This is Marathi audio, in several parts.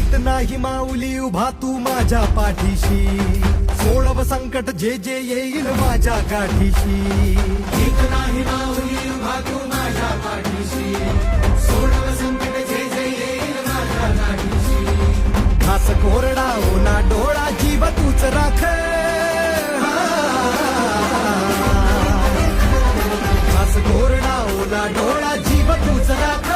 भीत नाही माऊली उभा तू माझ्या पाठीशी, सोडव संकट जे जे येईल माझ्या गाठीशी. भीत नाही माऊली उभा तू माझ्या पाठीशी, सोडव संकट जे जे येईल माझ्या गाठीशी. घास कोरडा ओना डोळा जीव तूच राख, घास कोरडा ओना डोळा जीव तूच राख.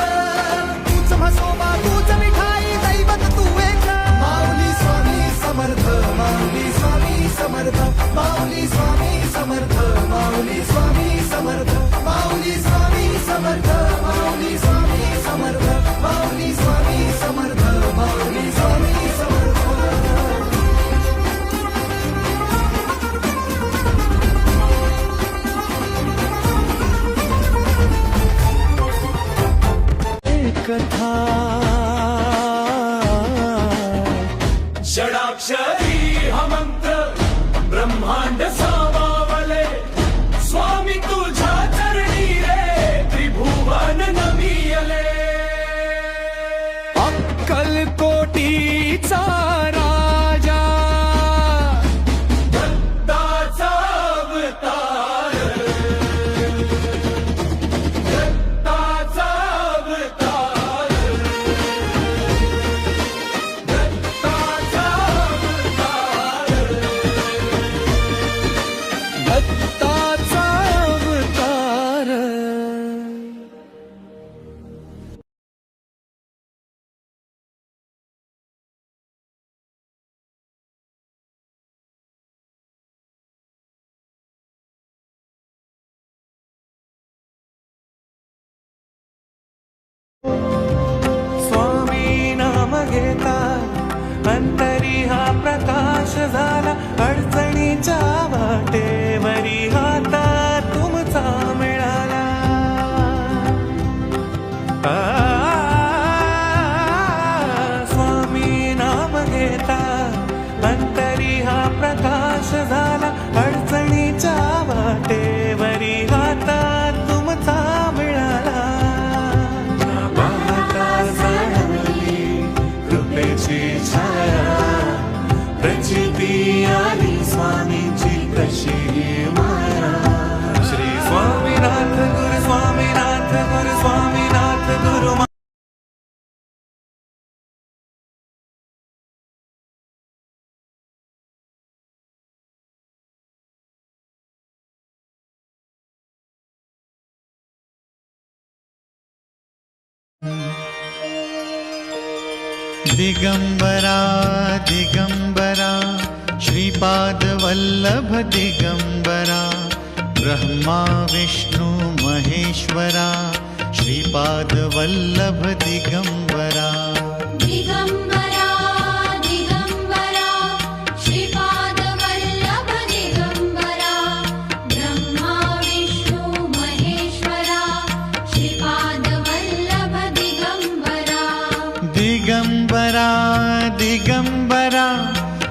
तूच म्हसोबा तूच मिठाई दैवत तू एक. माऊली स्वामी समर्थ, माऊली स्वामी समर्थ, माऊली स्वामी समर्थ, माऊली स्वामी समर्थ, माऊली स्वामी समर्थ, माऊली स्वामी समर्थ, माऊली स्वामी समर्थ, माऊली स्वामी समर्थ. कथा षडाक्षरी हा मंत्र ब्रह्मांड सामावले, स्वामी तुझ्या चरणी रे त्रिभुवन नमियले. अक्कलकोटीचा राजा दत्ताचा अवतार, दत्ताचा अवतार, दत्ताचा अवतार, दत्ताचा अवतार. स्वामी नाम घेता अंतरी हा प्रकाश झाला, अडचणीच्या वाटेवरी हाता तुमचा मिळाला. स्वामी नाम घेता अंतरी हा प्रकाश झाला, अडचणीच्या वाटेवरी हाता तुमचा मिळाला. पाहता जाणवली कृपेची छाया, प्रचिती आली स्वामींची कशी माया. श्री स्वामीनाथ गुरु स्वामीनाथ गुरु स्वामीनाथ गुरु. दिगंबरा दिगंबरा श्रीपाद वल्लभ दिगंबरा, ब्रह्मा विष्णु महेश्वरा श्रीपाद वल्लभ दिगंबरा. दिगंबरा दिगंबरा श्रीपाद वल्लभ दिगंबरा, ब्रह्मा विष्णु महेश्वरा श्रीपाद वल्लभ दिगंबरा. दिगंबरा दिगंबरा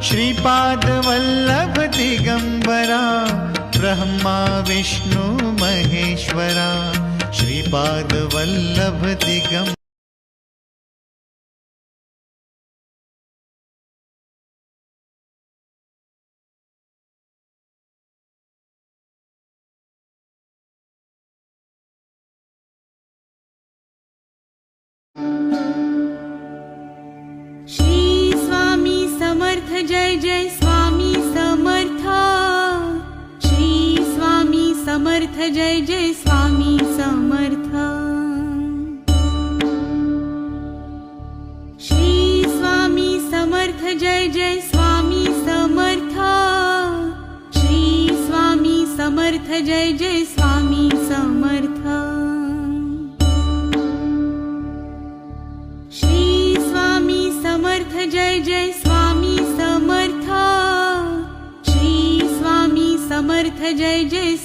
श्रीपाद वल्लभ दिगंबरा, ब्रह्मा विष्णु महेश्वरा श्रीपाद वल्लभ दिगंबरा. श्री स्वामी समर्थ जय जय स्वामी समर्थ, श्री स्वामी समर्थ जय जय स्वामी समर्थ. श्री स्वामी समर्थ जय जय स्वामी समर्थ, श्री स्वामी समर्थ जय जय स्वामी समर्थ. श्री स्वामी समर्थ जय जय स्वामी समर्थ, श्री स्वामी समर्थ जय जय